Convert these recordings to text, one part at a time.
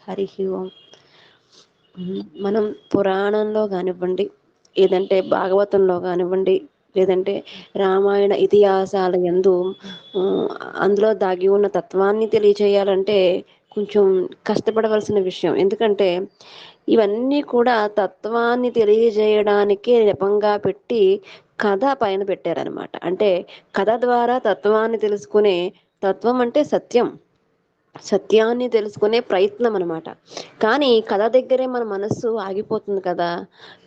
హరి ఓం. మనం పురాణంలో కానివ్వండి, లేదంటే భాగవతంలో కానివ్వండి, లేదంటే రామాయణ ఇతిహాసాల యందు అందులో దాగి ఉన్న తత్వాన్ని తెలియచేయాలంటే కొంచెం కష్టపడవలసిన విషయం. ఎందుకంటే ఇవన్నీ కూడా తత్వాన్ని తెలియజేయడానికే నెపంగా పెట్టి కథ పైన పెట్టారనమాట. అంటే కథ ద్వారా తత్వాన్ని తెలుసుకునే, తత్వం అంటే సత్యం, సత్యాన్ని తెలుసుకునే ప్రయత్నం అనమాట. కానీ కథ దగ్గరే మన మనస్సు ఆగిపోతుంది కదా.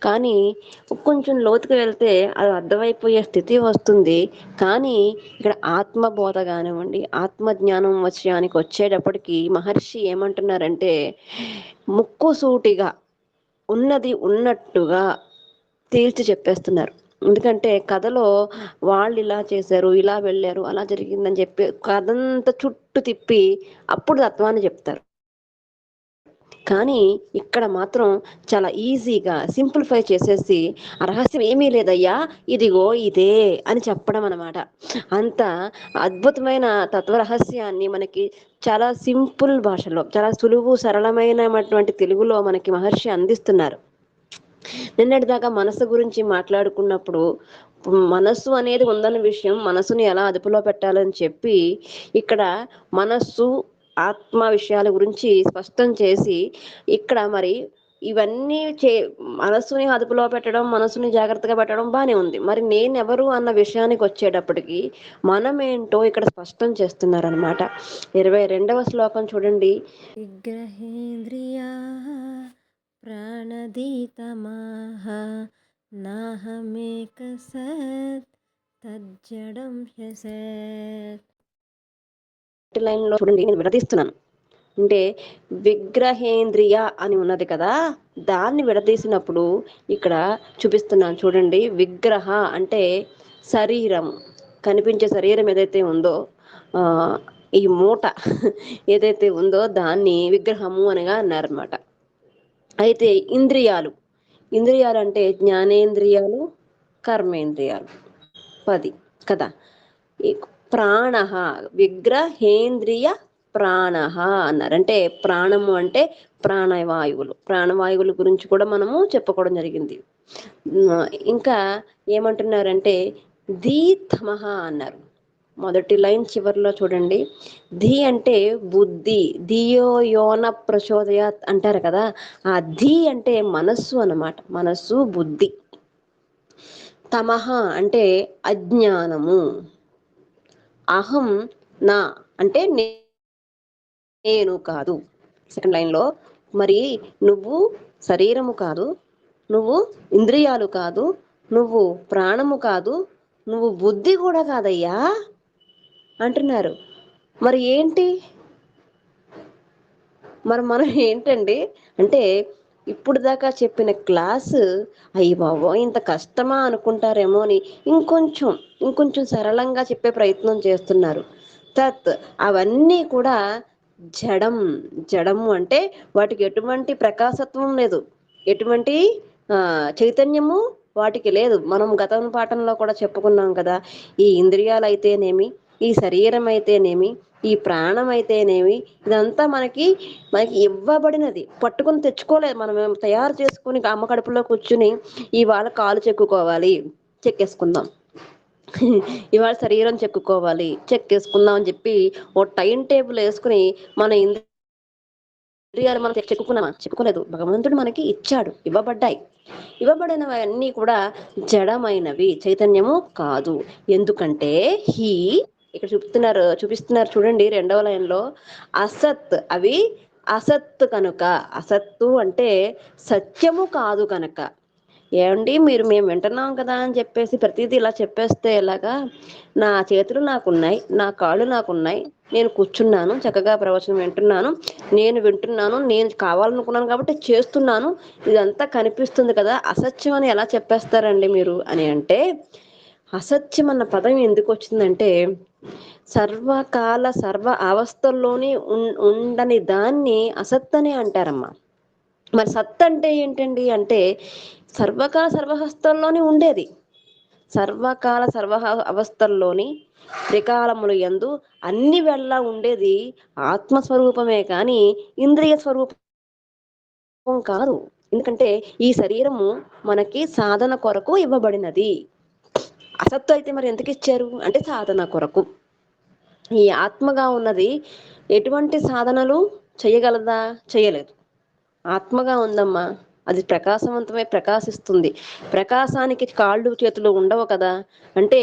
కానీ కొంచెం లోతుకు వెళ్తే అది అర్థమైపోయే స్థితి వస్తుంది. కానీ ఇక్కడ ఆత్మబోధ కానివ్వండి, ఆత్మజ్ఞానం విషయానికి వచ్చేటప్పటికి మహర్షి ఏమంటున్నారంటే ముక్కుసూటిగా ఉన్నది ఉన్నట్టుగా తేల్చి చెప్పేస్తున్నారు. ఎందుకంటే కథలో వాళ్ళు ఇలా చేశారు, ఇలా వెళ్ళారు, అలా జరిగిందని చెప్పి కథంతా చుట్టూ తిప్పి అప్పుడు తత్వాన్ని చెప్తారు. కానీ ఇక్కడ మాత్రం చాలా ఈజీగా సింప్లిఫై చేసేసి ఆ రహస్యం ఏమీ లేదయ్యా, ఇదిగో ఇదే అని చెప్పడం అనమాట. అంత అద్భుతమైన తత్వ రహస్యాన్ని మనకి చాలా సింపుల్ భాషలో, చాలా సులువు సరళమైనటువంటి తెలుగులో మనకి మహర్షి అందిస్తున్నారు. నిన్నటిదాకా మనసు గురించి మాట్లాడుకున్నప్పుడు మనస్సు అనేది ఉందన్న విషయం, మనసుని ఎలా అదుపులో పెట్టాలని చెప్పి ఇక్కడ మనస్సు ఆత్మ విషయాల గురించి స్పష్టం చేసి ఇక్కడ మరి ఇవన్నీ మనస్సుని అదుపులో పెట్టడం, మనసుని జాగ్రత్తగా పెట్టడం బానే ఉంది. మరి నేనెవరు అన్న విషయానికి వచ్చేటప్పటికి మనమేంటో ఇక్కడ స్పష్టం చేస్తున్నారనమాట. 22వ శ్లోకం చూడండి. విగ్రహేంద్రియా ప్రాణదీతమాహ నాహమేక సత్ తజ్జడం హ్యసత్. లైన్ లో చూడండి, నేను విడదీస్తున్నాను. అంటే విగ్రహేంద్రియ అని ఉన్నది కదా, దాన్ని విడదీసినప్పుడు ఇక్కడ చూపిస్తున్నాను చూడండి. విగ్రహ అంటే శరీరం, కనిపించే శరీరం ఏదైతే ఉందో, ఆ ఈ మూట ఏదైతే ఉందో దాన్ని విగ్రహము అనగా అన్నారనమాట. అయితే ఇంద్రియాలు, ఇంద్రియాలు అంటే జ్ఞానేంద్రియాలు, కర్మేంద్రియాలు 10 కదా. ప్రాణ, విగ్రహేంద్రియ ప్రాణ అన్నారు. అంటే ప్రాణము అంటే ప్రాణవాయువులు, ప్రాణవాయువుల గురించి కూడా మనము చెప్పుకోవడం జరిగింది. ఇంకా ఏమంటున్నారంటే ధీతమహ అన్నారు. మొదటి లైన్ చివరిలో చూడండి. ధీ అంటే బుద్ధి, ధియో యోన ప్రచోదయాత్ అంటారు కదా. ఆ ధీ అంటే మనస్సు అన్నమాట, మనస్సు బుద్ధి. తమహ అంటే అజ్ఞానము. అహం నా అంటే నేను కాదు. సెకండ్ లైన్లో మరి నువ్వు శరీరము కాదు, నువ్వు ఇంద్రియాలు కాదు, నువ్వు ప్రాణము కాదు, నువ్వు బుద్ధి కూడా కాదయ్యా అంటున్నారు. మరి ఏంటి, మరి మనం ఏంటండి అంటే ఇప్పుడు దాకా చెప్పిన క్లాసు అయ్యి బాబో ఇంత కష్టమా అనుకుంటారేమో అని ఇంకొంచెం సరళంగా చెప్పే ప్రయత్నం చేస్తున్నారు. తత్ అవన్నీ కూడా జడం. జడము అంటే వాటికి ఎటువంటి ప్రకాశత్వం లేదు, ఎటువంటి చైతన్యము వాటికి లేదు. మనం గత పాఠంలో కూడా చెప్పుకున్నాం కదా. ఈ ఇంద్రియాలు అయితేనేమి, ఈ శరీరం అయితేనేమి, ఈ ప్రాణం అయితేనేమి, ఇదంతా మనకి ఇవ్వబడినది, పట్టుకుని తెచ్చుకోలేదు. మనం తయారు చేసుకుని అమ్మ కడుపులో కూర్చుని ఇవాళ కాలు చెక్కుకోవాలి, చెక్కేసుకుందాం, ఇవాళ శరీరం చెక్కుకోవాలి, చెక్కేసుకుందాం అని చెప్పి ఓ టైం టేబుల్ వేసుకుని మన ఇంద్రియాలు మనం చెక్కుకున్నామా? చెప్పుకోలేదు. భగవంతుడు మనకి ఇచ్చాడు, ఇవ్వబడ్డాయి. ఇవ్వబడినవన్నీ కూడా జడమైనవి, చైతన్యము కాదు. ఎందుకంటే ఇక్కడ చూపిస్తున్నారు చూడండి 2వ లైన్లో. అసత్, అవి అసత్తు కనుక. అసత్తు అంటే సత్యము కాదు కనుక. ఏమండి మీరు మేము వింటున్నాం కదా అని చెప్పేసి ప్రతిదీ ఇలా చెప్పేస్తే ఎలాగా? నా చేతులు నాకున్నాయి, నా కాళ్ళు నాకున్నాయి, నేను కూర్చున్నాను, చక్కగా ప్రవచనం వింటున్నాను, నేను కావాలనుకున్నాను కాబట్టి చేస్తున్నాను, ఇదంతా కనిపిస్తుంది కదా, అసత్యం అని ఎలా చెప్పేస్తారండి మీరు అని అంటే, అసత్యం అన్న పదం ఎందుకు వచ్చిందంటే సర్వకాల సర్వ అవస్థల్లోని ఉండని దాన్ని అసత్ అని అంటారమ్మా. మరి సత్ అంటే ఏంటండి అంటే సర్వకాల సర్వహస్తంలోని ఉండేది, సర్వకాల సర్వ అవస్థల్లోని త్రికాలములు యందు అన్ని వేళలా ఉండేది ఆత్మస్వరూపమే కానీ ఇంద్రియ స్వరూపం కాదు. ఎందుకంటే ఈ శరీరము మనకి సాధన కొరకు ఇవ్వబడినది. అసత్తు అయితే మరి ఎందుకు ఇచ్చారు అంటే సాధన కొరకు. ఈ ఆత్మగా ఉన్నది ఎటువంటి సాధనలు చేయగలదా? చేయలేదు. ఆత్మగా ఉందమ్మా, అది ప్రకాశవంతమై ప్రకాశిస్తుంది. ప్రకాశానికి కాళ్ళు చేతులు ఉండవు కదా. అంటే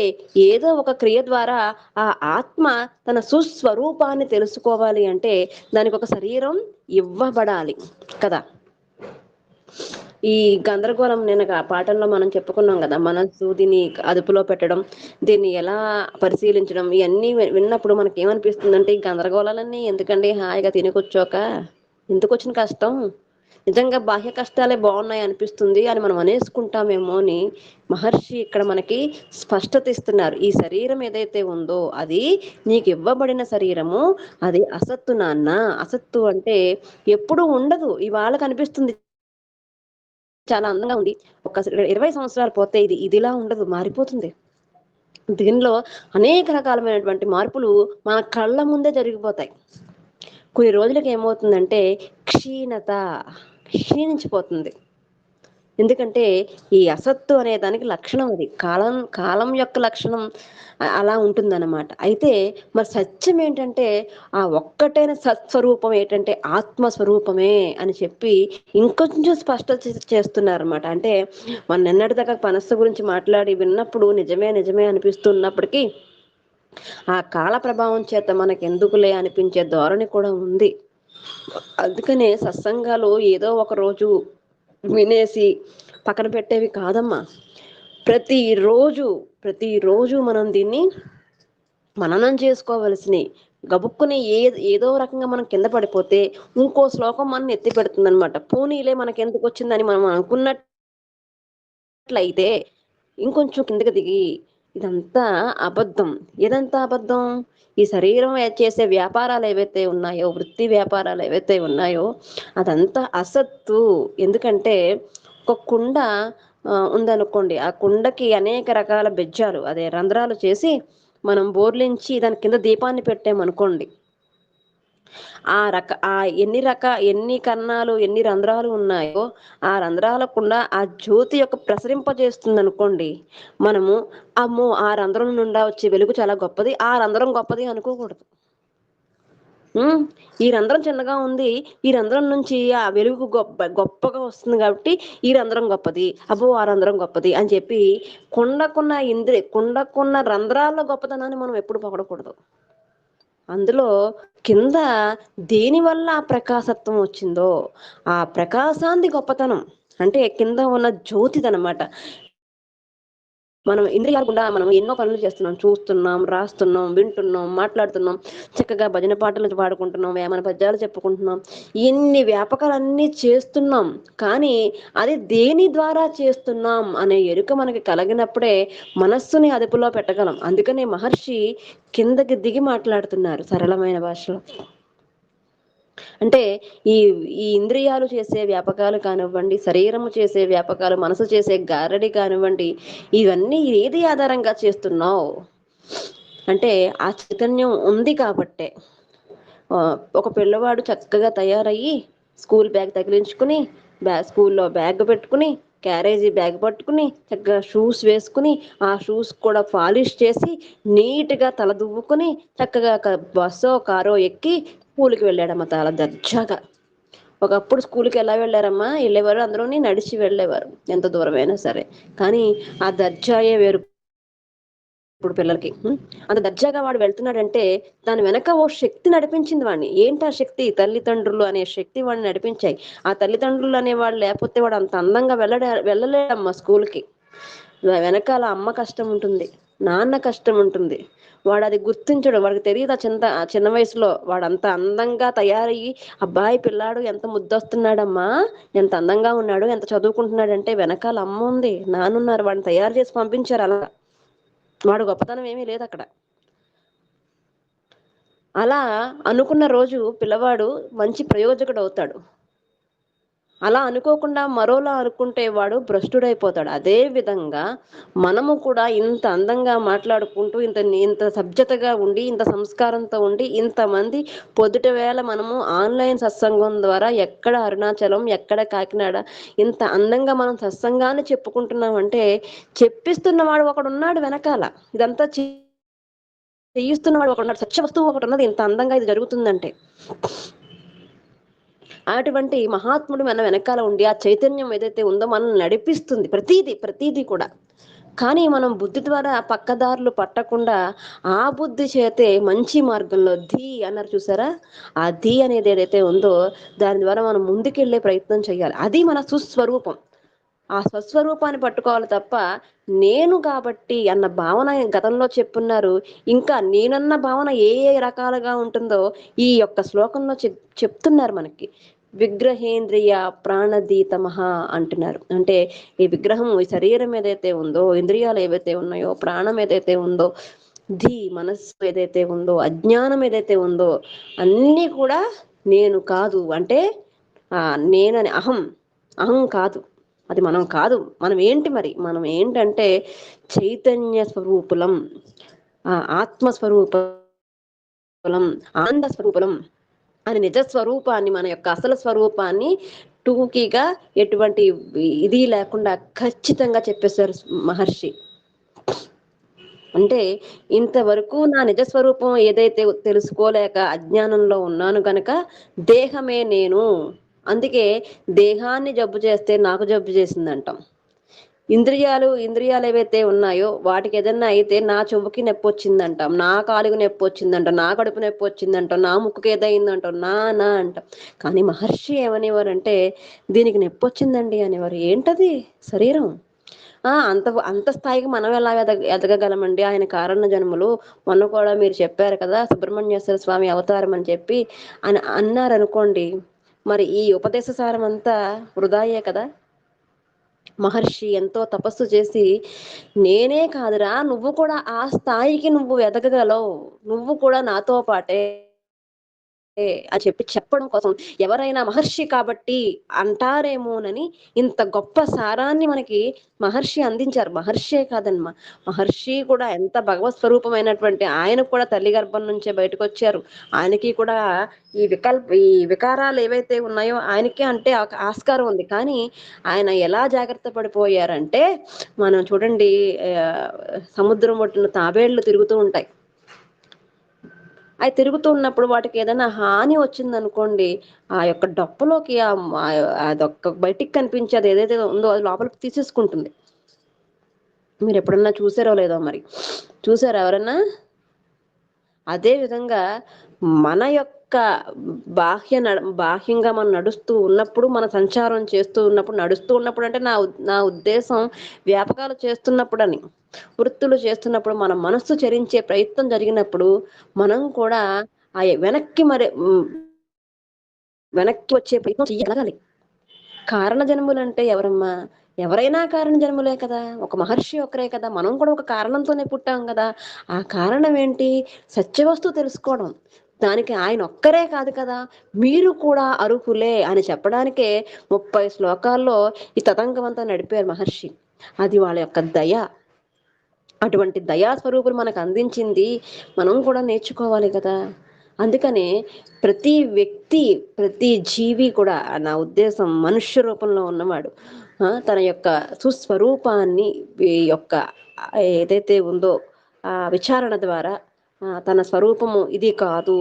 ఏదో ఒక క్రియ ద్వారా ఆ ఆత్మ తన సుస్వరూపాన్ని తెలుసుకోవాలి అంటే దానికి ఒక శరీరం ఇవ్వబడాలి కదా. ఈ గందరగోళం నేను ఆ పాఠంలో మనం చెప్పుకున్నాం కదా, మనసు దీన్ని అదుపులో పెట్టడం, దీన్ని ఎలా పరిశీలించడం, ఇవన్నీ విన్నప్పుడు మనకి ఏమనిపిస్తుందంటే ఈ గందరగోళాలన్నీ ఎందుకండి, హాయిగా తిని కూర్చోక ఎందుకు వచ్చిన కష్టం, నిజంగా బాహ్య కష్టాలే బాగున్నాయి అనిపిస్తుంది అని మనం అనేసుకుంటామేమో అని మహర్షి ఇక్కడ మనకి స్పష్టత ఇస్తున్నారు. ఈ శరీరం ఏదైతే ఉందో అది నీకు ఇవ్వబడిన శరీరము, అది అసత్తు నాన్న. అసత్తు అంటే ఎప్పుడు ఉండదు. ఇవాళ కనిపిస్తుంది చాలా అందంగా ఉంది, ఒక 20 సంవత్సరాలు పోతే ఇది ఇదిలా ఉండదు, మారిపోతుంది. దీనిలో అనేక రకాలమైనటువంటి మార్పులు మన కళ్ళ ముందే జరిగిపోతాయి. కొన్ని రోజులకి ఏమవుతుందంటే క్షీణత, క్షీణించిపోతుంది. ఎందుకంటే ఈ అసత్తు అనే దానికి లక్షణం అది, కాలం కాలం యొక్క లక్షణం అలా ఉంటుందన్నమాట. అయితే మరి సత్యం ఏంటంటే ఆ ఒక్కటైన సత్స్వరూపం ఏంటంటే ఆత్మస్వరూపమే అని చెప్పి ఇంకొంచెం స్పష్టత చేస్తున్నారన్నమాట. అంటే మన నిన్నటిదాకా మనస్సు గురించి మాట్లాడి విన్నప్పుడు నిజమే నిజమే అనిపిస్తున్నప్పటికీ ఆ కాల ప్రభావం చేత మనకి ఎందుకులే అనిపించే ధోరణి కూడా ఉంది. అందుకనే సత్సంగాలు ఏదో ఒక రోజు వినేసి పక్కన పెట్టేవి కాదమ్మా. ప్రతిరోజు ప్రతిరోజు మనం దీన్ని మననం చేసుకోవలసినవి. గబుక్కుని ఏదో రకంగా మనం కింద పడిపోతే ఇంకో శ్లోకం మనం ఎత్తి పెడుతుంది అనమాట. పోనీలే మనకెందుకు వచ్చిందని మనం అనుకున్నట్లయితే ఇంకొంచెం కిందకి దిగి ఇదంతా అబద్ధం. ఏదంతా అబద్ధం? ఈ శరీరం చేసే వ్యాపారాలు ఏవైతే ఉన్నాయో, వృత్తి వ్యాపారాలు ఏవైతే ఉన్నాయో అదంతా అసత్తు. ఎందుకంటే ఒక కుండ ఉందనుకోండి, ఆ కుండకి అనేక రకాల బెజ్జాలు, అదే రంధ్రాలు చేసి మనం బోర్లించి దాని కింద దీపాన్ని పెట్టామనుకోండి, ఎన్ని కన్నాలు ఎన్ని రంధ్రాలు ఉన్నాయో ఆ రంధ్రాలకుండా ఆ జ్యోతి యొక్క ప్రసరింపజేస్తుంది అనుకోండి, మనము అమ్మో ఆ రంధ్రం నుండా వచ్చే వెలుగు చాలా గొప్పది, ఆ రంధ్రం గొప్పది అనుకోకూడదు. ఈ రంధ్రం చిన్నగా ఉంది, ఈ రంధ్రం నుంచి ఆ వెలుగు గొప్పగా వస్తుంది కాబట్టి ఈ రంధ్రం గొప్పది, అబ్బో ఆ రంధ్రం గొప్పది అని చెప్పి కుండకున్న రంధ్రాల గొప్పతనాన్ని మనం ఎప్పుడు పొగడకూడదు. అందులో కింద దేని వల్ల ఆ ప్రకాశత్వం వచ్చిందో ఆ ప్రకాశాంతి గొప్పతనం, అంటే కింద ఉన్న జ్యోతిదనమాట. మనం ఇంద్రియాలు కూడా మనం ఎన్నో పనులు చేస్తున్నాం, చూస్తున్నాం, రాస్తున్నాం, వింటున్నాం, మాట్లాడుతున్నాం, చక్కగా భజన పాటలు పాడుకుంటున్నాం, వేమన పద్యాలు చెప్పుకుంటున్నాం, ఇన్ని వ్యాపకాలన్నీ చేస్తున్నాం. కానీ అది దేని ద్వారా చేస్తున్నాం అనే ఎరుక మనకి కలిగినప్పుడే మనస్సుని అదుపులో పెట్టగలం. అందుకనే మహర్షి కిందకి దిగి మాట్లాడుతున్నారు సరళమైన భాషలో. అంటే ఈ ఈ ఇంద్రియాలు చేసే వ్యాపకాలు కానివ్వండి, శరీరము చేసే వ్యాపకాలు, మనసు చేసే గారడి కానివ్వండి, ఇవన్నీ ఏది ఆధారంగా చేస్తున్నావు అంటే ఆ చైతన్యం ఉంది కాబట్టే. ఒక పిల్లవాడు చక్కగా తయారయ్యి స్కూల్ బ్యాగ్ తగిలించుకుని, స్కూల్లో బ్యాగ్ పెట్టుకుని, క్యారేజీ బ్యాగ్ పట్టుకుని, చక్కగా షూస్ వేసుకుని, ఆ షూస్ కూడా పాలిష్ చేసి నీట్గా తల దువ్వుకుని చక్కగా బస్సో కారో ఎక్కి స్కూల్కి వెళ్ళాడమ్మ చాలా దర్జాగా. ఒకప్పుడు స్కూల్కి ఎలా వెళ్ళారమ్మా, వెళ్ళేవారు అందరూని నడిచి వెళ్ళేవారు ఎంత దూరమైనా సరే. కానీ ఆ దర్జాయే వేరు ఇప్పుడు పిల్లలకి. అంత దర్జాగా వాడు వెళ్తున్నాడంటే దాని వెనక ఓ శక్తి నడిపించింది వాడిని. ఏంటి ఆ శక్తి? తల్లిదండ్రులు అనే శక్తి వాడిని నడిపించాయి. ఆ తల్లిదండ్రులు అనేవాళ్ళు లేకపోతే వాడు అంత అందంగా వెళ్ళలేడమ్మా స్కూల్కి. వెనకాల అమ్మ కష్టం ఉంటుంది, నాన్న కష్టం ఉంటుంది. వాడు అది గుర్తించడు, వాడికి తెలియదు. ఆ చిన్న వయసులో వాడు అంత అందంగా తయారయ్యి అబ్బాయి పిల్లాడు ఎంత ముద్దొస్తున్నాడమ్మా, ఎంత అందంగా ఉన్నాడు, ఎంత చదువుకుంటున్నాడంటే వెనకాల అమ్మ ఉంది, నాన్నున్నారు, వాడిని తయారు చేసి పంపించారు. అలా వాడు గొప్పతనం ఏమీ లేదు అక్కడ. అలా అనుకున్న రోజు పిల్లవాడు మంచి ప్రయోజకుడు అవుతాడు. అలా అనుకోకుండా మరోలా అనుకుంటే వాడు భ్రష్టుడైపోతాడు. అదే విధంగా మనము కూడా ఇంత అందంగా మాట్లాడుకుంటూ, ఇంత సభ్యతగా ఉండి, ఇంత సంస్కారంతో ఉండి, ఇంతమంది పొద్దుట వేళ మనము ఆన్‌లైన్ సత్సంగం ద్వారా ఎక్కడ అరుణాచలం, ఎక్కడ కాకినాడ ఇంత అందంగా మనం సత్సంగాన్ని చెప్పుకుంటున్నామంటే, చెప్పిస్తున్నవాడు ఒకడున్నాడు వెనకాల. ఇదంతా చేయిస్తున్నవాడు ఒకడున్నాడు. సత్య వస్తువు ఒకటున్నది ఇంత అందంగా ఇది జరుగుతుందంటే. అటువంటి మహాత్ముడు మన వెనకాల ఉండి ఆ చైతన్యం ఏదైతే ఉందో మనల్ని నడిపిస్తుంది ప్రతీది కూడా. కానీ మనం బుద్ధి ద్వారా పక్కదారులు పట్టకుండా ఆ బుద్ధి చేతే మంచి మార్గంలో అన్నారు చూసారా, ఆ అనేది ఏదైతే ఉందో దాని ద్వారా మనం ముందుకెళ్లే ప్రయత్నం చేయాలి. అది మన సుస్వరూపం. ఆ స్వస్వరూపాన్ని పట్టుకోవాలి తప్ప నేను కాబట్టి అన్న భావన గతంలో చెప్పున్నారు. ఇంకా నేనన్న భావన ఏ రకాలుగా ఉంటుందో ఈ యొక్క శ్లోకంలో చెప్తున్నారు మనకి. విగ్రహేంద్రియ ప్రాణదీతమః అంటున్నారు. అంటే ఈ విగ్రహం, ఈ శరీరం ఏదైతే ఉందో, ఇంద్రియాలు ఏవైతే ఉన్నాయో, ప్రాణం ఏదైతే ఉందో, మనస్సు ఏదైతే ఉందో, అజ్ఞానం ఏదైతే ఉందో అన్నీ కూడా నేను కాదు. అంటే నేనని అహం కాదు. అది మనం కాదు. మనం ఏంటి మరి? మనం ఏంటంటే చైతన్య స్వరూపులం, ఆత్మస్వరూపం, ఆనంద స్వరూపులం అని నిజ స్వరూపాన్ని, మన యొక్క అసలు స్వరూపాన్ని టూకీగా ఎటువంటి ఇది లేకుండా ఖచ్చితంగా చెప్పేశారు మహర్షి. అంటే ఇంతవరకు నా నిజ స్వరూపం ఏదైతే తెలుసుకోలేక అజ్ఞానంలో ఉన్నాను గనక దేహమే నేను. అందుకే దేహాన్ని జబ్బు చేస్తే నాకు జబ్బు చేసిందంటాం. ఇంద్రియాలు ఏవైతే ఉన్నాయో వాటికి ఏదన్నా అయితే నా చెవుకి నొప్పి వచ్చిందంటాం, నా కాలుకి నొప్పి వచ్చిందంటాం, నా కడుపు నొప్పి వచ్చిందంటాం, నా ముక్కుకి ఏదైందంటాం, నా అంటాం. కానీ మహర్షి ఏమనేవారంటే దీనికి నొప్పి వచ్చిందండి అనేవారు. ఏంటది? శరీరం. అంత స్థాయికి మనం ఎలా ఎదగగలమండి? ఆయన కారణ జన్మలు. మొన్న కూడా మీరు చెప్పారు కదా సుబ్రహ్మణ్యేశ్వర స్వామి అవతారం అని చెప్పి అని అన్నారనుకోండి, మరి ఈ ఉపదేశ సారం అంతా వృధాయే కదా. మహర్షి ఎంతో తపస్సు చేసి నేనే కాదురా నువ్వు కూడా ఆ స్థాయికి నువ్వు ఎదగగలవు, నువ్వు కూడా నాతో పాటే అని చెప్పడం కోసం ఎవరైనా మహర్షి కాబట్టి అంటారేమోనని ఇంత గొప్ప సారాన్ని మనకి మహర్షి అందించారు. మహర్షే కాదమ్మా, మహర్షి కూడా ఎంత భగవత్ స్వరూపమైనటువంటి ఆయన కూడా తల్లి గర్భం నుంచే బయటకు వచ్చారు. ఆయనకి కూడా ఈ వికారాలు ఏవైతే ఉన్నాయో ఆయనకే అంటే ఆస్కారం ఉంది. కానీ ఆయన ఎలా జాగ్రత్త పడిపోయారంటే, మనం చూడండి సముద్రం ఒడ్డున తాబేళ్లు తిరుగుతూ ఉంటాయి. అవి తిరుగుతూ ఉన్నప్పుడు వాటికి ఏదైనా హాని వచ్చిందనుకోండి, ఆ యొక్క డప్పులోకి అదొక్క బయటికి కనిపించేది ఏదైతే ఉందో అది లోపలికి తీసేసుకుంటుంది. మీరు ఎప్పుడన్నా చూసారో లేదో మరి. చూసారా ఎవరన్నా? అదే విధంగా మన యొక్క బాహ్యంగా మనం నడుస్తూ ఉన్నప్పుడు, మన సంచారం చేస్తూ ఉన్నప్పుడు, నడుస్తూ ఉన్నప్పుడు అంటే నా ఉద్దేశం వ్యాపకాలు చేస్తున్నప్పుడు అని, వృత్తులు చేస్తున్నప్పుడు మన మనస్సు చరించే ప్రయత్నం జరిగినప్పుడు మనం కూడా వెనక్కి వచ్చే ప్రయత్నం చెయ్యగలగాలి. కారణ జన్ములంటే ఎవరమ్మా? ఎవరైనా కారణ జన్ములే కదా. ఒక మహర్షి ఒక్కరే కదా. మనం కూడా ఒక కారణంతోనే పుట్టాం కదా. ఆ కారణం ఏంటి? సత్యవస్తువు తెలుసుకోవడం. దానికి ఆయన ఒక్కరే కాదు కదా, మీరు కూడా అర్హులే అని చెప్పడానికే 30 శ్లోకాల్లో ఈ తతంగమంతా నడిపారు మహర్షి. అది వాళ్ళ యొక్క దయ. అటువంటి దయా స్వరూపులు మనకు అందించింది మనం కూడా నేర్చుకోవాలి కదా. అందుకనే ప్రతి వ్యక్తి, ప్రతి జీవి కూడా నా ఉద్దేశం మనుష్య రూపంలో ఉన్నవాడు తన యొక్క సుస్వరూపాన్ని ఈ యొక్క ఏదైతే ఉందో ఆ విచారణ ద్వారా తన స్వరూపము ఇది కాదు,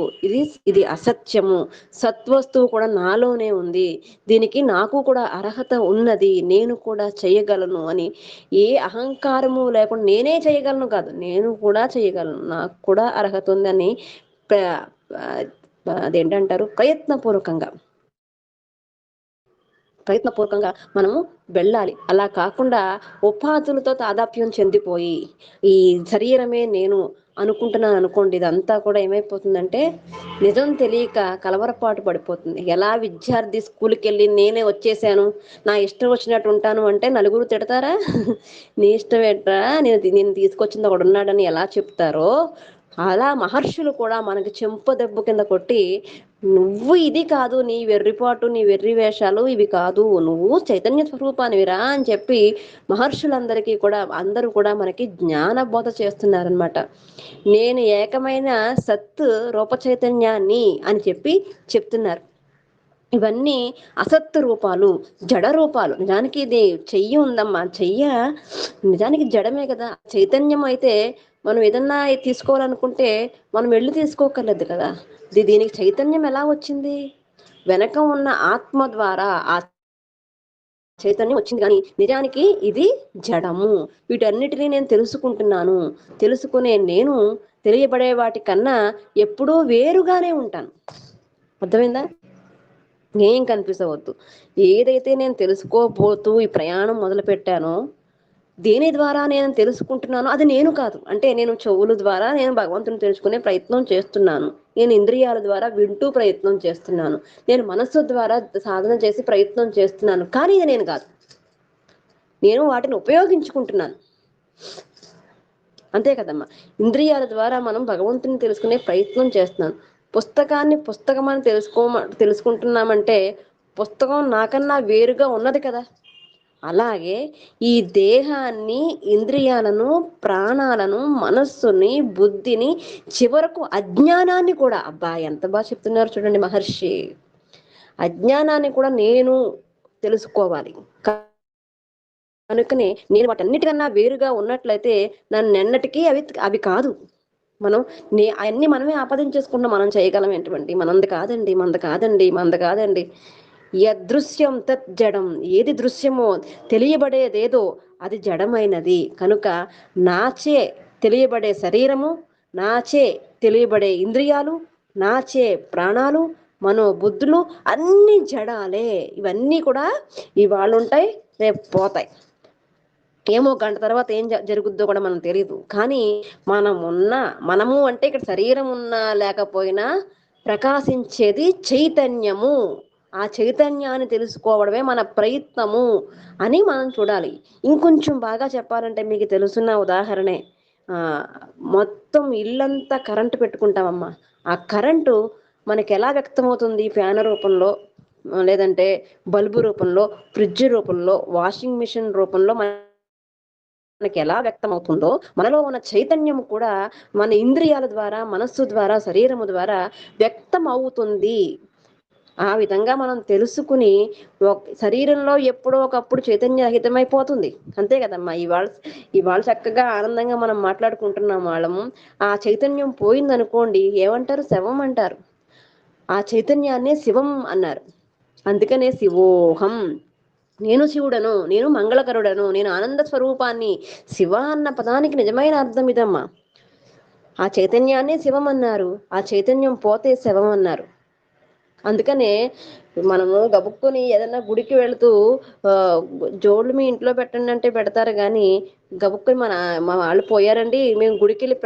ఇది అసత్యము, సత్వస్తువు కూడా నాలోనే ఉంది, దీనికి నాకు కూడా అర్హత ఉన్నది, నేను కూడా చేయగలను అని ఏ అహంకారము లేకుండా నేనే చేయగలను కాదు, నేను కూడా చేయగలను, నాకు కూడా అర్హత ఉందని అదేంటంటారు ప్రయత్నపూర్వకంగా మనము వెళ్ళాలి. అలా కాకుండా ఉపాధులతో తాదాప్యం చెందిపోయి ఈ శరీరమే నేను అనుకుంటున్నాను అనుకోండి, ఇదంతా కూడా ఏమైపోతుందంటే నిజం తెలియక కలవరపాటు పడిపోతుంది. ఎలా విద్యార్థి స్కూల్కి వెళ్ళి నేనే వచ్చేసాను, నా ఇష్టం వచ్చినట్టు ఉంటాను అంటే నలుగురు తిడతారా? నీ ఇష్టం ఏంట్రా, నేను తీసుకొచ్చింది ఒకడున్నాడని ఎలా చెప్తారో అలా మహర్షులు కూడా మనకి చెంప దెబ్బ కింద కొట్టి నువ్వు ఇది కాదు, నీ వెర్రిపాటు, నీ వెర్రి వేషాలు ఇవి కాదు, నువ్వు చైతన్య స్వరూపానివిరా అని చెప్పి మహర్షులందరికీ కూడా, అందరూ కూడా మనకి జ్ఞానబోధ చేస్తున్నారనమాట. నేను ఏకమైన సత్ రూప చైతన్యాన్ని అని చెప్పి చెప్తున్నారు. ఇవన్నీ అసత్తు రూపాలు, జడ రూపాలు. నిజానికి ఇది చెయ్యి ఉందమ్మా, చెయ్య నిజానికి జడమే కదా. చైతన్యం అయితే మనం ఏదన్నా తీసుకోవాలనుకుంటే మనం వెళ్ళి తీసుకోకర్లేదు కదా. దీనికి చైతన్యం ఎలా వచ్చింది? వెనక ఉన్న ఆత్మ ద్వారా ఆ చైతన్యం వచ్చింది. కానీ నిజానికి ఇది జడము. వీటన్నిటినీ నేను తెలుసుకుంటున్నాను. తెలుసుకునే నేను తెలియబడే వాటి కన్నా ఎప్పుడూ వేరుగానే ఉంటాను. అర్థమైందా? ఏం కనిపించవద్దు. ఏదైతే నేను తెలుసుకోబోతూ ఈ ప్రయాణం మొదలు పెట్టానో, దేని ద్వారా నేను తెలుసుకుంటున్నానో అది నేను కాదు. అంటే నేను చెవుల ద్వారా నేను భగవంతుని తెలుసుకునే ప్రయత్నం చేస్తున్నాను, నేను ఇంద్రియాల ద్వారా వింటూ ప్రయత్నం చేస్తున్నాను, నేను మనస్సు ద్వారా సాధన చేసి ప్రయత్నం చేస్తున్నాను. కానీ ఇది నేను కాదు, నేను వాటిని ఉపయోగించుకుంటున్నాను. అంతే కదమ్మా. ఇంద్రియాల ద్వారా మనం భగవంతుని తెలుసుకునే ప్రయత్నం చేస్తున్నాను. పుస్తకాన్ని పుస్తకం అని తెలుసుకుంటున్నామంటే పుస్తకం నాకన్నా వేరుగా ఉన్నది కదా. అలాగే ఈ దేహాన్ని, ఇంద్రియాలను, ప్రాణాలను, మనస్సుని, బుద్ధిని, చివరకు అజ్ఞానాన్ని కూడా, అబ్బా ఎంత బాగా చెప్తున్నారు చూడండి మహర్షి. అజ్ఞానాన్ని కూడా నేను తెలుసుకోవాలి. కనుకనే నేను వాటన్నిటికన్నా వేరుగా ఉన్నట్లయితే నన్నెన్నటికీ అవి అవి కాదు. మనం అవన్నీ మనమే ఆపాదించేసుకుంటాం. మనం చేయగలం ఏంటండి, మనంది కాదండి, మంద కాదండి, మంద కాదండి. యదృశ్యం తత్ జడం. ఏది దృశ్యమో తెలియబడేదేదో అది జడమైనది. కనుక నాచే తెలియబడే శరీరము, నాచే తెలియబడే ఇంద్రియాలు, నాచే ప్రాణాలు, మనోబుద్ధులు అన్ని జడాలే. ఇవన్నీ కూడా ఇవాళ ఉంటాయి, రేపు పోతాయి. ఏమో గంట తర్వాత ఏం జరుగుద్దో కూడా మనకు తెలియదు. కానీ మనము అంటే ఇక్కడ శరీరం ఉన్నా లేకపోయినా ప్రకాశించేది చైతన్యము. ఆ చైతన్యాన్ని తెలుసుకోవడమే మన ప్రయత్నము అని మనం చూడాలి. ఇంకొంచెం బాగా చెప్పాలంటే మీకు తెలుసున్న ఉదాహరణే, మొత్తం ఇల్లంతా కరెంటు పెట్టుకుంటామమ్మా. ఆ కరెంటు మనకి ఎలా వ్యక్తమవుతుంది? ఫ్యాన్ రూపంలో, లేదంటే బల్బు రూపంలో, ఫ్రిడ్జ్ రూపంలో, వాషింగ్ మిషన్ రూపంలో మనకి ఎలా వ్యక్తం అవుతుందో మనలో ఉన్న చైతన్యం కూడా మన ఇంద్రియాల ద్వారా, మనస్సు ద్వారా, శరీరము ద్వారా వ్యక్తం అవుతుంది. ఆ విధంగా మనం తెలుసుకుని శరీరంలో ఎప్పుడో ఒకప్పుడు చైతన్యరహితమైపోతుంది. అంతే కదమ్మా. ఇవాళ చక్కగా ఆనందంగా మనం మాట్లాడుకుంటున్నాం వాళ్ళము. ఆ చైతన్యం పోయిందనుకోండి, ఏమంటారు? శవం అంటారు. ఆ చైతన్యాన్నే శివం అన్నారు. అందుకనే శివోహం, నేను శివుడను, నేను మంగళకరుడను, నేను ఆనంద స్వరూపాన్ని. శివ అన్న పదానికి నిజమైన అర్థం ఇదమ్మా. ఆ చైతన్యాన్నే శివం అన్నారు, ఆ చైతన్యం పోతే శవం అన్నారు. అందుకనే మనము గబుక్కుని ఏదన్నా గుడికి వెళుతూ జోళ్ళు మీ ఇంట్లో పెట్టండి అంటే పెడతారు. కానీ గబుక్కుని మా వాళ్ళు పోయారండి, మేము గుడికి వెళ్ళి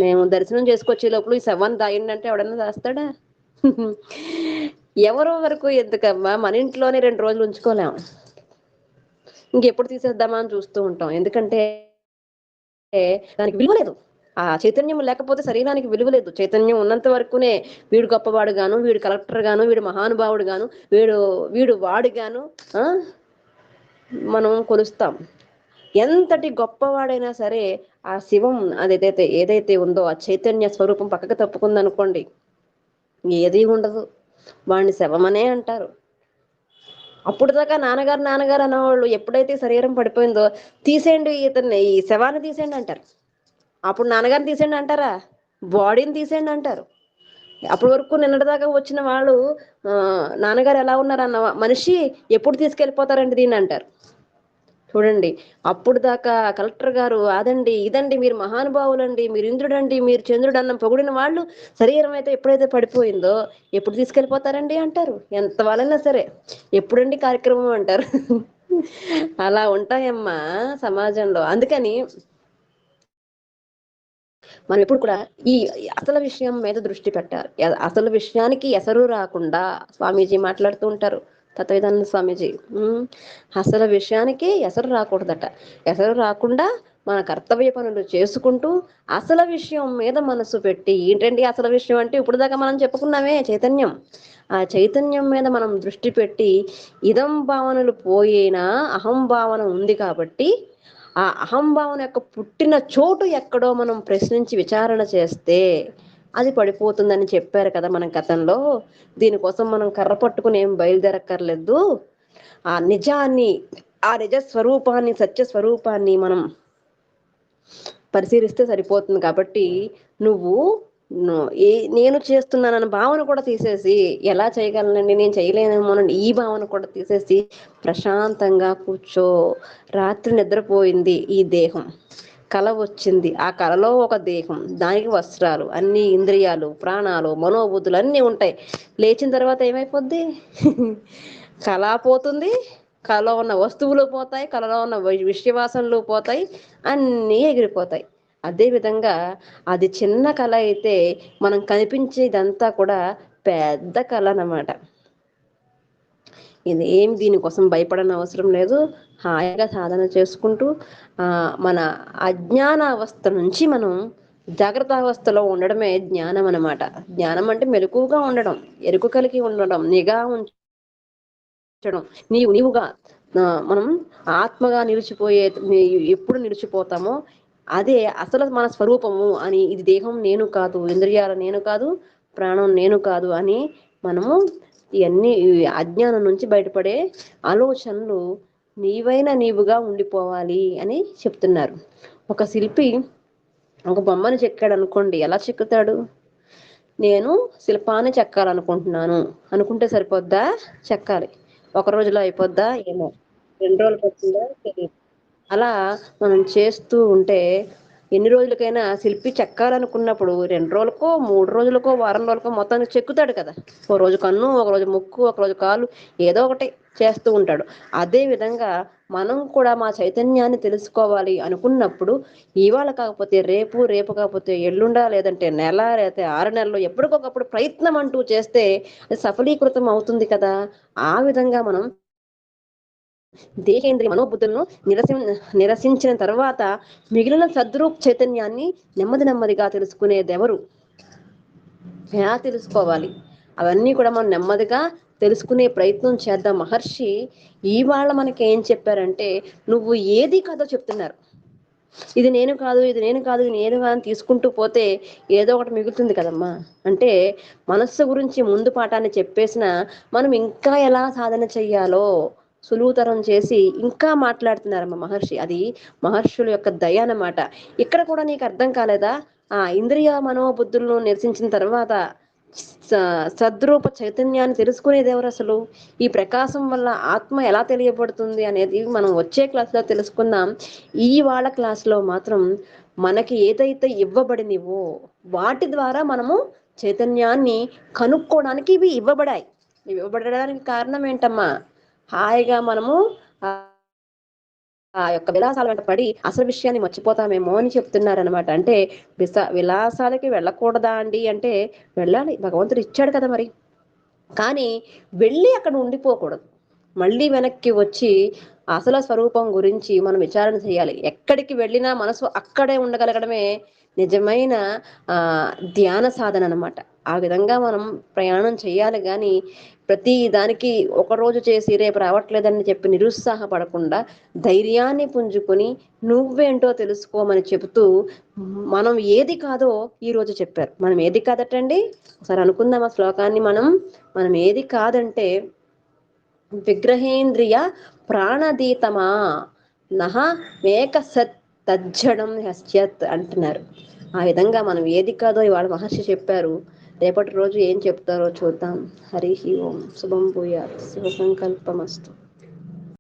మేము దర్శనం చేసుకొచ్చే లోపల ఈ శవాన్ని దాయండి అంటే ఎవడన్నా దాస్తాడా? ఎవరో వరకు ఎందుకమ్మా, మన ఇంట్లోనే 2 రోజులు ఉంచుకోలేము, ఇంకెప్పుడు తీసేద్దామా అని చూస్తూ ఉంటాం. ఎందుకంటే దానికి విలువ లేదు. ఆ చైతన్యం లేకపోతే శరీరానికి విలువ లేదు. చైతన్యం ఉన్నంత వరకునే వీడు గొప్పవాడు గాను, వీడు కలెక్టర్ గాను, వీడు మహానుభావుడు గాను, వీడు వాడు గాను మనం కొలుస్తాం. ఎంతటి గొప్పవాడైనా సరే ఆ శివం ఏదైతే ఉందో ఆ చైతన్య స్వరూపం పక్కకు తప్పుకుందనుకోండి, ఏది ఉండదు, వాడిని శవమనే అంటారు. అప్పుడు దాకా నాన్నగారు నాన్నగారు అనేవాళ్ళు ఎప్పుడైతే శరీరం పడిపోయిందో తీసేయండి, ఈ శవాన్ని తీసేయండి అంటారు. అప్పుడు నాన్నగారిని తీసేయండి అంటారా? బాడీని తీసేయండి అంటారు. అప్పటి వరకు నిన్నటిదాకా వచ్చిన వాళ్ళు నాన్నగారు ఎలా ఉన్నారన్న మనిషి ఎప్పుడు తీసుకెళ్ళిపోతారండి దీన్ని అంటారు. చూడండి, అప్పుడు దాకా కలెక్టర్ గారు అదండి ఇదండి, మీరు మహానుభావులండి, మీరు ఇంద్రుడండి, మీరు చంద్రుడు అన్న పొగిడిన వాళ్ళు శరీరం అయితే ఎప్పుడైతే పడిపోయిందో ఎప్పుడు తీసుకెళ్ళిపోతారండి అంటారు. ఎంత వాళ్ళైనా సరే ఎప్పుడండి కార్యక్రమం అంటారు. అలా ఉంటాయమ్మా సమాజంలో. అందుకని మనం ఎప్పుడు కూడా ఈ అసలు విషయం మీద దృష్టి పెట్టాలి. అసలు విషయానికి ఎసరు రాకుండా స్వామీజీ మాట్లాడుతూ ఉంటారు, తత్వవేదానంద స్వామీజీ. అసలు విషయానికి ఎసరు రాకూడదట. ఎసరు రాకుండా మన కర్తవ్య పనులు చేసుకుంటూ అసలు విషయం మీద మనసు పెట్టి, ఏంటండి అసలు విషయం అంటే ఇప్పుడు దాకా మనం చెప్పుకున్నామే చైతన్యం. ఆ చైతన్యం మీద మనం దృష్టి పెట్టి ఇదం భావనలు పోయినా అహం భావన ఉంది కాబట్టి ఆ అహంభావన యొక్క పుట్టిన చోటు ఎక్కడో మనం ప్రశ్నించి విచారణ చేస్తే అది పడిపోతుందని చెప్పారు కదా మన గతంలో. దీనికోసం మనం కర్ర పట్టుకుని ఏం బయలుదేరక్కర్లేదు. ఆ నిజాన్ని, ఆ నిజ స్వరూపాన్ని, సత్య స్వరూపాన్ని మనం పరిశీలిస్తే సరిపోతుంది. కాబట్టి నువ్వు నేను చేస్తున్నానన్న భావన కూడా తీసేసి, ఎలా చేయగలనండి నేను చేయలేనేమోనండి ఈ భావన కూడా తీసేసి ప్రశాంతంగా కూర్చో. రాత్రి నిద్రపోయింది ఈ దేహం, కల వచ్చింది, ఆ కలలో ఒక దేహం, దానికి వస్త్రాలు, అన్ని ఇంద్రియాలు, ప్రాణాలు, మనోబుద్ధులు అన్నీ ఉంటాయి. లేచిన తర్వాత ఏమైపోద్ది? కళ పోతుంది, కళలో ఉన్న వస్తువులు పోతాయి, కళలో ఉన్న విషయవాసనలు పోతాయి, అన్నీ ఎగిరిపోతాయి. అదేవిధంగా అది చిన్న కళ అయితే మనం కనిపించేదంతా కూడా పెద్ద కళ అన్నమాట. ఇది ఏం దీనికోసం భయపడని అవసరం లేదు. హాయిగా సాధన చేసుకుంటూ మన అజ్ఞాన అవస్థ నుంచి మనం జాగ్రత్త అవస్థలో ఉండడమే జ్ఞానం అన్నమాట. జ్ఞానం అంటే మెలకువగా ఉండడం, ఎరుకు కలిగి ఉండడం, నిఘా ఉంచడం, నీవుగా మనం ఆత్మగా నిలిచిపోయే ఎప్పుడు నిలిచిపోతామో అదే అసలు మన స్వరూపము అని. ఇది దేహం నేను కాదు, ఇంద్రియాల నేను కాదు, ప్రాణం నేను కాదు అని మనము ఇవన్నీ అజ్ఞానం నుంచి బయటపడే ఆలోచనలు నీవైనా నీవుగా ఉండిపోవాలి అని చెప్తున్నారు. ఒక శిల్పి ఒక బొమ్మను చెక్కాడు అనుకోండి, ఎలా చెక్కుతాడు? నేను శిల్పాన్ని చెక్కాలనుకుంటున్నాను అనుకుంటే సరిపోద్దా? చెక్కాలి. ఒక రోజులో అయిపోద్దా? ఏమో. 2 రోజులు పడుతుందా? తెలియదు. అలా మనం చేస్తూ ఉంటే ఎన్ని రోజులకైనా శిల్పి చెక్కాలనుకున్నప్పుడు 2 రోజులకో, 3 రోజులకో, వారం రోజులకో మొత్తానికి చెక్కుతాడు కదా. ఒక రోజు కన్ను, ఒక రోజు ముక్కు, ఒక రోజు కాలు, ఏదో ఒకటి చేస్తూ ఉంటాడు. అదే విధంగా మనం కూడా మా చైతన్యాన్ని తెలుసుకోవాలి అనుకున్నప్పుడు ఇవాళ కాకపోతే రేపు, రేపు కాకపోతే ఎల్లుండా, లేదంటే నెల, లేకపోతే 6 నెలలు, ఎప్పటికొకప్పుడు ప్రయత్నం అంటూ చేస్తే అది సఫలీకృతం అవుతుంది కదా. ఆ విధంగా మనం దేహేంద్రియ మనోబుద్ధులను నిరసించిన తర్వాత మిగిలిన సద్రూప్ చైతన్యాన్ని నెమ్మది నెమ్మదిగా తెలుసుకునేదెవరు? ఎలా తెలుసుకోవాలి? అవన్నీ కూడా మనం నెమ్మదిగా తెలుసుకునే ప్రయత్నం చేద్దాం. మహర్షి ఇవాళ మనకి ఏం చెప్పారంటే, నువ్వు ఏది కాదో చెప్తున్నారు. ఇది నేను కాదు, ఇది నేను కాదు, ఇది నేను కాదు తీసుకుంటూ పోతే ఏదో ఒకటి మిగులుతుంది కదమ్మా. అంటే మనస్సు గురించి ముందు పాఠాన్ని చెప్పేసిన మనం ఇంకా ఎలా సాధన చెయ్యాలో సులువుతరం చేసి ఇంకా మాట్లాడుతున్నారమ్మ మహర్షి. అది మహర్షుల యొక్క దయ అన్నమాట. ఇక్కడ కూడా నీకు అర్థం కాలేదా? ఇంద్రియ మనోబుద్ధులను నిరసించిన తర్వాత సద్రూప చైతన్యాన్ని తెలుసుకునేది ఎవరు అసలు? ఈ ప్రకాశం వల్ల ఆత్మ ఎలా తెలియబడుతుంది అనేది మనం వచ్చే క్లాస్లో తెలుసుకుందాం. ఈ వాళ్ళ క్లాస్లో మాత్రం మనకి ఏదైతే ఇవ్వబడినవో వాటి ద్వారా మనము చైతన్యాన్ని కనుక్కోవడానికి ఇవి ఇవ్వబడాయి. ఇవి ఇవ్వబడడానికి కారణం ఏంటమ్మా? హాయిగా మనము ఆ యొక్క విలాసాల వెంట పడి అసలు విషయాన్ని మర్చిపోతామేమో అని చెప్తున్నారనమాట. అంటే విలాసాలకి వెళ్ళకూడదా అండి అంటే వెళ్ళాలి, భగవంతుడు ఇచ్చాడు కదా మరి. కానీ వెళ్ళి అక్కడ ఉండిపోకూడదు. మళ్ళీ వెనక్కి వచ్చి అసలు స్వరూపం గురించి మనం విచారణ చేయాలి. ఎక్కడికి వెళ్ళినా మనసు అక్కడే ఉండగలగడమే నిజమైన ధ్యాన సాధన అనమాట. ఆ విధంగా మనం ప్రయాణం చేయాలి. కానీ ప్రతి దానికి ఒకరోజు చేసి రేపు రావట్లేదని చెప్పి నిరుత్సాహపడకుండా ధైర్యాన్ని పుంజుకొని నువ్వేంటో తెలుసుకోమని చెబుతూ మనం ఏది కాదో ఈరోజు చెప్పారు. మనం ఏది కాదటండి, ఒకసారి అనుకుందాం ఆ శ్లోకాన్ని. మనం ఏది కాదంటే విగ్రహేంద్రియ ప్రాణదీతమా నహ మేక సత్ తజ్జడం హస్యత్ అంటున్నారు. ఆ విధంగా మనం ఏది కాదో ఇవాళ మహర్షి చెప్పారు. రేపటి రోజు ఏం చెప్తారో చూద్దాం. హరి ఓం. శుభం భూయాత్. శుభ సంకల్పమస్తు.